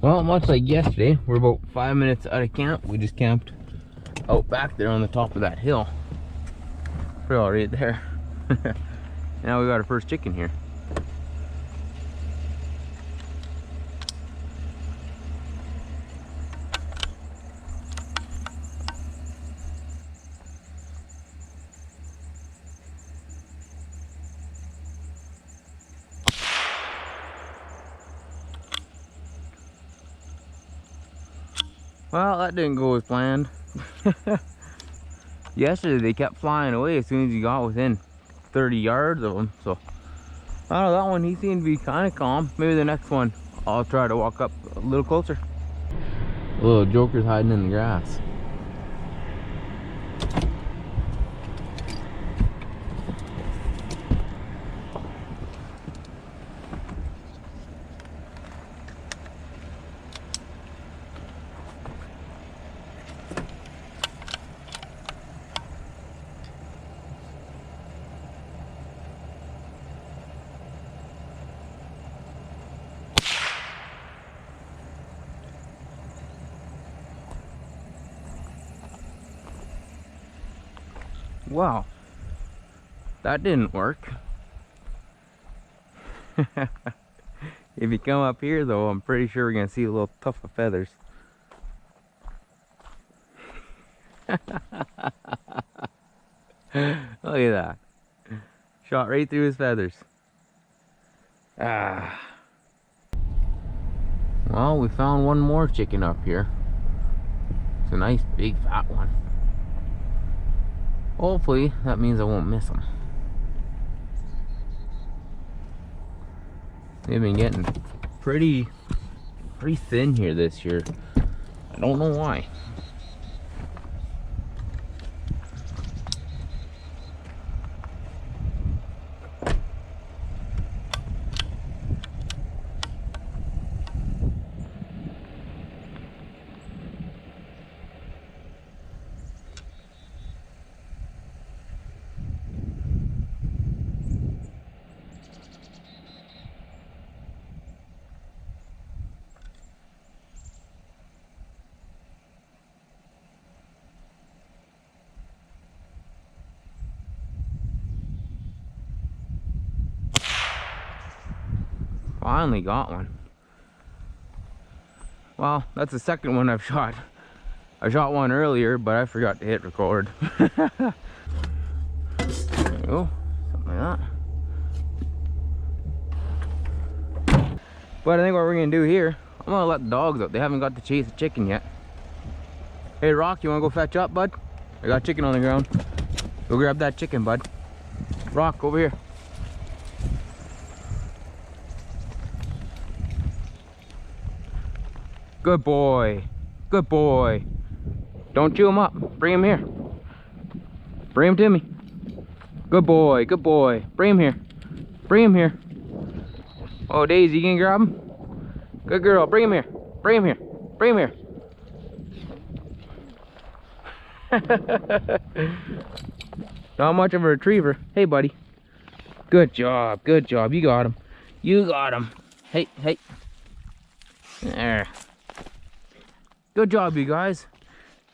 Well, much like yesterday, we're about 5 minutes out of camp. We just camped out back there on the top of that hill. Pretty all right there. Now we got our first chicken here. Well, that didn't go as planned. Yesterday they kept flying away as soon as you got within 30 yards of them. So I don't know, that one he seemed to be kind of calm. Maybe the next one I'll try to walk up a little closer. The little joker's hiding in the grass. Wow, that didn't work. If you come up here though, I'm pretty sure we're gonna see a little tuft of feathers. Look at that. Shot right through his feathers. Ah. Well, we found one more chicken up here. It's a nice big fat one. Hopefully that means I won't miss them. They've been getting pretty thin here this year. I don't know why. Finally got one. Well, that's the second one I've shot. I shot one earlier, but I forgot to hit record. There we go, something like that. But I think what we're gonna do here, I'm gonna let the dogs out. They haven't got to chase the chicken yet. Hey Rock, you wanna go fetch up, bud? I got chicken on the ground. Go grab that chicken, bud. Rock, over here. Good boy. Good boy. Don't chew him up. Bring him here. Bring him to me. Good boy. Good boy. Bring him here. Bring him here. Oh, Daisy, you can grab him? Good girl. Bring him here. Bring him here. Bring him here. Not much of a retriever. Hey, buddy. Good job. Good job. You got him. You got him. Hey, hey. There. Good job, you guys.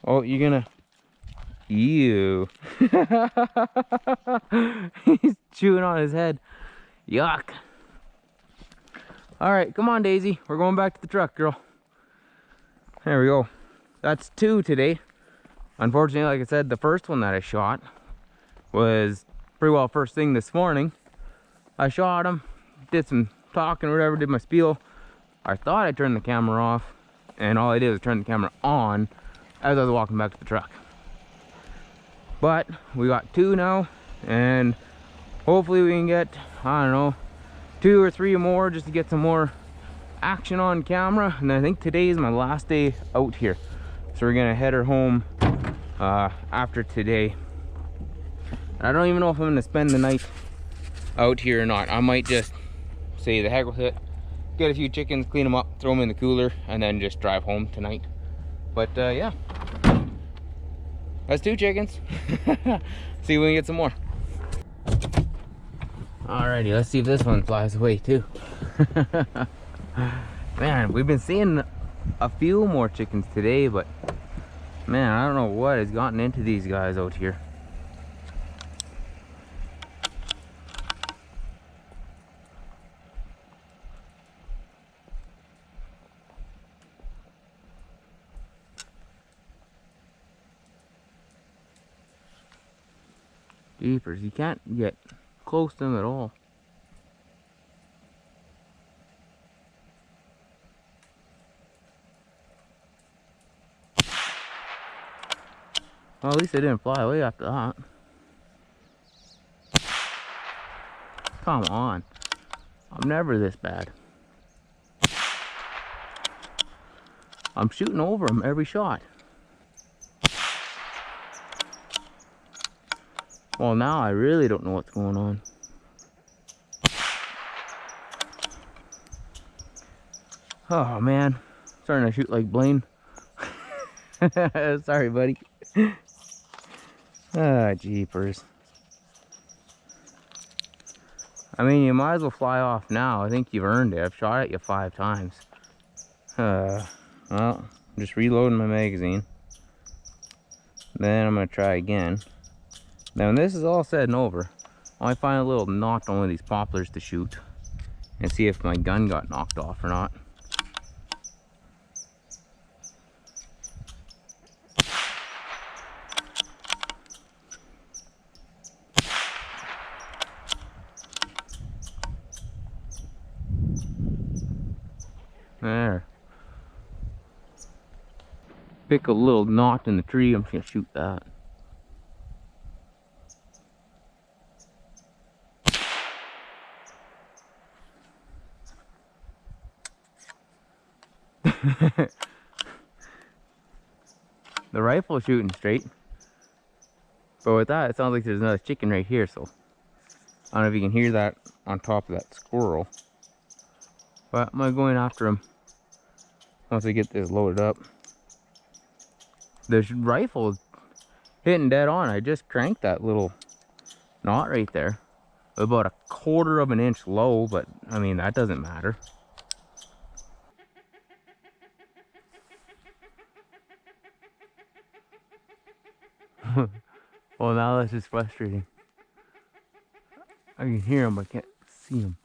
Oh, you're gonna... Ew. He's chewing on his head. Yuck. All right, come on, Daisy. We're going back to the truck, girl. There we go. That's 2 today. Unfortunately, like I said, the first one that I shot was pretty well first thing this morning. I shot him, did some talking or whatever, did my spiel. I thought I turned the camera off, and all I did was turn the camera on as I was walking back to the truck. But we got 2 now, and hopefully we can get, I don't know, 2 or 3 more just to get some more action on camera. And I think today is my last day out here, so we're gonna head her home after today. I don't even know if I'm gonna spend the night out here or not. I might just say the heck with it, get a few chickens, clean them up, throw them in the cooler, and then just drive home tonight. But yeah, that's 2 chickens. See if we can get some more. Alrighty, let's see if this one flies away too. Man, we've been seeing a few more chickens today, but man, I don't know what has gotten into these guys out here. Jeepers, you can't get close to them at all. Well, at least they didn't fly away after that. Come on. I'm never this bad. I'm shooting over them every shot. Well, now I really don't know what's going on. Oh man, starting to shoot like Blaine. Sorry, buddy. Ah, jeepers. I mean, you might as well fly off now. I think you've earned it. I've shot at you 5 times. Well, I'm just reloading my magazine. Then I'm gonna try again. Now, when this is all said and over, I might find a little knot on one of these poplars to shoot and see if my gun got knocked off or not. There. Pick a little knot in the tree, I'm just gonna shoot that. The rifle is shooting straight, but with that, it sounds like there's another chicken right here, so I don't know if you can hear that on top of that squirrel. But I'm gonna go in after him once I get this loaded up. The rifle is hitting dead on. I just cranked that little knot right there. About a 1/4 of an inch low, but I mean, that doesn't matter. Well, now that's just frustrating. I can hear him, but I can't see him.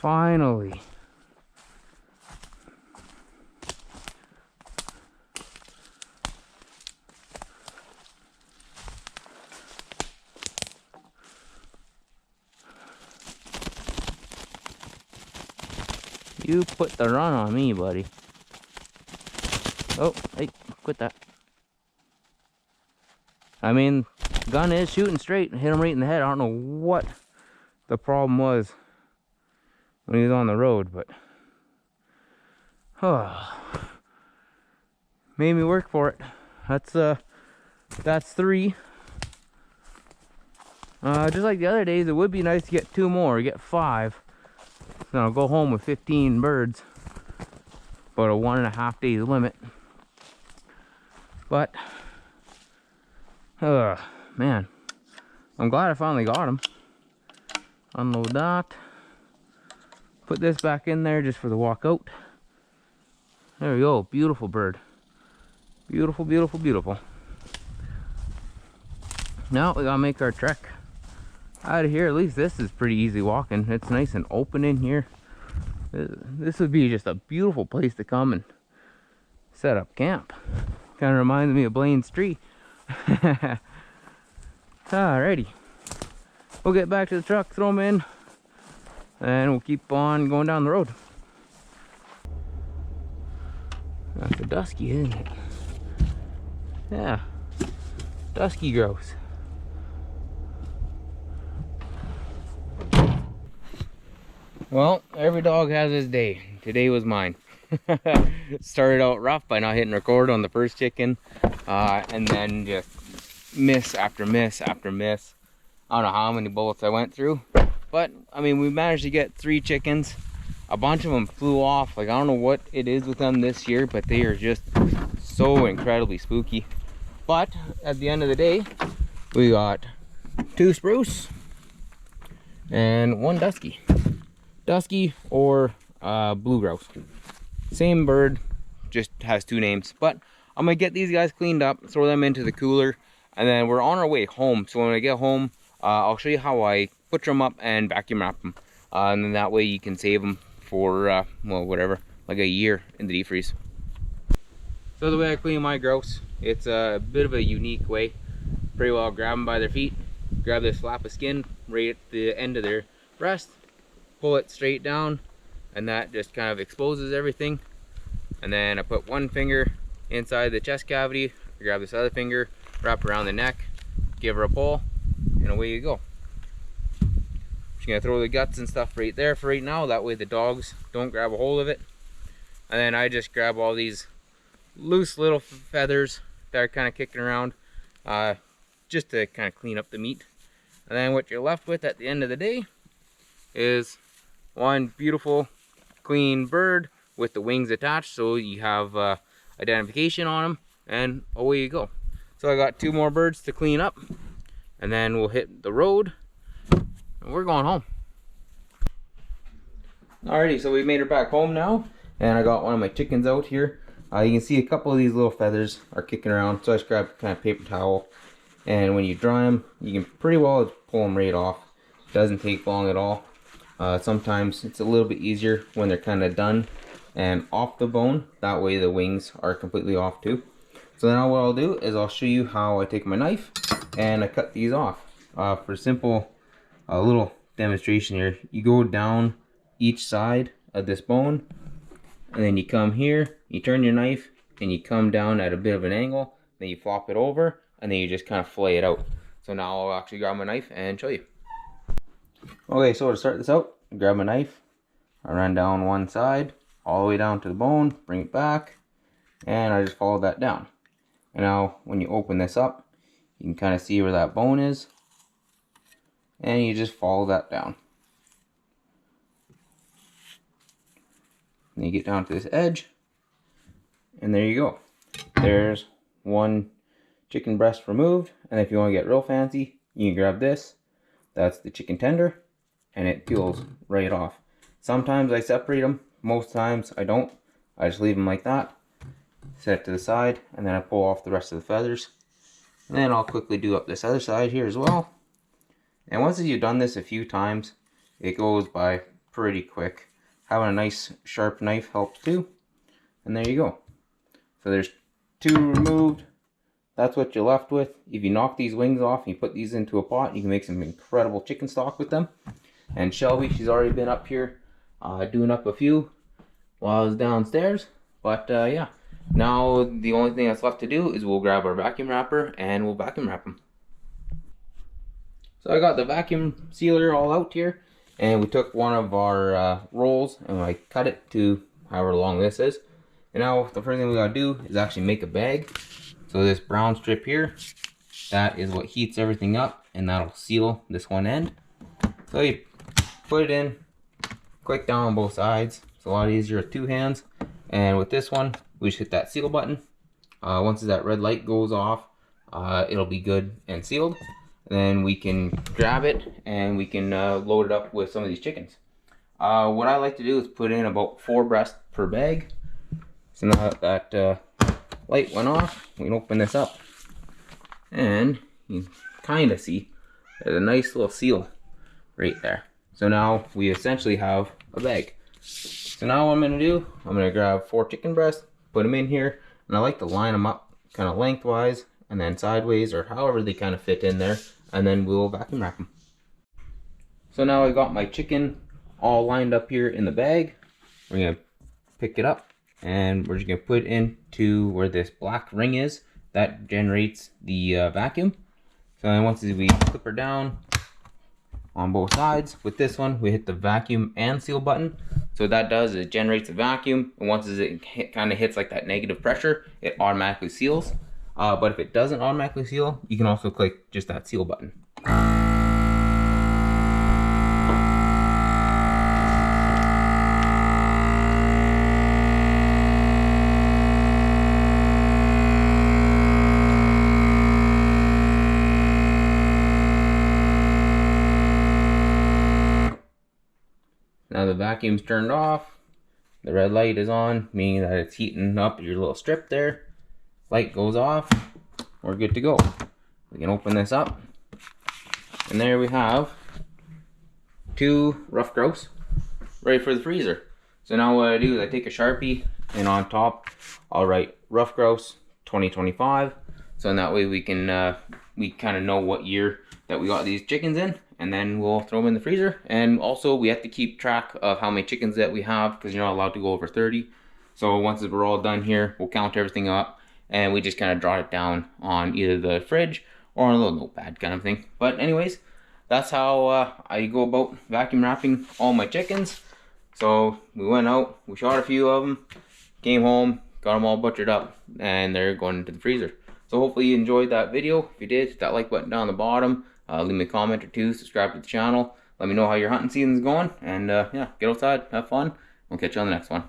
Finally. You put the run on me, buddy. Oh, hey, quit that. I mean, gun is shooting straight. Hit him right in the head. I don't know what the problem was when he was on the road, but made me work for it. That's 3. Just like the other days, it would be nice to get 2 more, get 5. So I'll go home with 15 birds, about a 1.5 days limit. But man, I'm glad I finally got him. Unload that. Put this back in there just for the walk out. There we go. Beautiful bird. Beautiful, beautiful, beautiful. Now we gotta make our trek out of here. At least this is pretty easy walking. It's nice and open in here. This would be just a beautiful place to come and set up camp. Kind of reminds me of Blaine's tree. Alrighty. We'll get back to the truck, throw them in, and we'll keep on going down the road. That's a dusky, isn't it? Yeah. Dusky grouse. Well, every dog has his day. Today was mine. Started out rough by not hitting record on the first chicken, and then just miss after miss after miss. I don't know how many bullets I went through, but I mean, we managed to get 3 chickens. A bunch of them flew off. Like, I don't know what it is with them this year, but they are just so incredibly spooky. But at the end of the day, we got 2 spruce and 1 dusky. Dusky or blue grouse. Same bird, just has 2 names. But I'm gonna get these guys cleaned up, throw them into the cooler, and then we're on our way home. So when I get home, I'll show you how I butcher them up and vacuum wrap them. And then that way you can save them for, well, whatever, like a year in the deep freeze. So the way I clean my grouse, it's a bit of a unique way. Pretty well grab them by their feet, grab this flap of skin right at the end of their breast, pull it straight down, and that just kind of exposes everything. And then I put 1 finger inside the chest cavity, grab this other finger, wrap around the neck, give her a pull, and away you go. Just gonna throw the guts and stuff right there for right now, that way the dogs don't grab a hold of it. And then I just grab all these loose little feathers that are kind of kicking around, just to kind of clean up the meat. And then what you're left with at the end of the day is one beautiful clean bird with the wings attached, so you have identification on them, and away you go. So I got 2 more birds to clean up, and then we'll hit the road and we're going home. Alrighty, so we made it back home now, and I got one of my chickens out here. You can see a couple of these little feathers are kicking around, so I just grabbed kind of paper towel, and when you dry them, you can pretty well pull them right off. It doesn't take long at all. Sometimes it's a little bit easier when they're kind of done and off the bone. That way the wings are completely off too. So now what I'll do is I'll show you how I take my knife and I cut these off. For a simple little demonstration here, you go down each side of this bone, and then you come here, you turn your knife, and you come down at a bit of an angle, then you flop it over, and then you just kind of fillet it out. So now I'll actually grab my knife and show you. Okay, so to start this out, grab my knife, I run down one side, all the way down to the bone, bring it back, and I just follow that down. And now when you open this up, you can kind of see where that bone is, and you just follow that down. And you get down to this edge, and there you go. There's 1 chicken breast removed, and if you want to get real fancy, you can grab this. That's the chicken tender, and it peels right off. Sometimes I separate them, most times I don't. I just leave them like that, set it to the side, and then I pull off the rest of the feathers. And then I'll quickly do up this other side here as well. And once you've done this a few times, it goes by pretty quick. Having a nice sharp knife helps too. And there you go. So there's 2 removed. That's what you're left with. If you knock these wings off and you put these into a pot, you can make some incredible chicken stock with them. And Shelby, she's already been up here doing up a few while I was downstairs. But yeah, now the only thing that's left to do is we'll grab our vacuum wrapper and we'll vacuum wrap them. So I got the vacuum sealer all out here, and we took one of our rolls and I cut it to however long this is. And now the first thing we gotta do is actually make a bag. So this brown strip here, that is what heats everything up, and that'll seal this one end. So you put it in, click down on both sides. It's a lot easier with 2 hands. And with this one, we just hit that seal button. Once that red light goes off, it'll be good and sealed. And then we can grab it and we can load it up with some of these chickens. What I like to do is put in about 4 breasts per bag. So now that light went off, we can open this up, and you kind of see there's a nice little seal right there. So now we essentially have a bag. So now what I'm going to do, I'm going to grab 4 chicken breasts, put them in here, and I like to line them up kind of lengthwise and then sideways, or however they kind of fit in there, and then we'll vacuum wrap them. So now I got my chicken all lined up here in the bag. We're going to pick it up, and we're just going to put it into where this black ring is. That generates the vacuum. So then once we clip her down, on both sides. With this one, we hit the vacuum and seal button. So what that does is it generates a vacuum, and once it kind of hits like that negative pressure, it automatically seals. But if it doesn't automatically seal, you can also click just that seal button. Now the vacuum's turned off, the red light is on, meaning that it's heating up your little strip there. Light goes off, we're good to go. We can open this up, and there we have 2 rough grouse ready for the freezer. So now what I do is I take a Sharpie, and on top I'll write rough grouse 2025. So in that way we can we kind of know what year that we got these chickens in, and then we'll throw them in the freezer. And also we have to keep track of how many chickens that we have, because you're not allowed to go over 30. So once we're all done here, we'll count everything up, and we just kind of jot it down on either the fridge or on a little notepad kind of thing. But anyways, that's how I go about vacuum wrapping all my chickens. So we went out, we shot a few of them, came home, got them all butchered up, and they're going into the freezer. So hopefully you enjoyed that video. If you did, hit that like button down the bottom. Leave me a comment or two, subscribe to the channel. Let me know how your hunting season's going, and yeah, get outside, have fun. We'll catch you on the next one.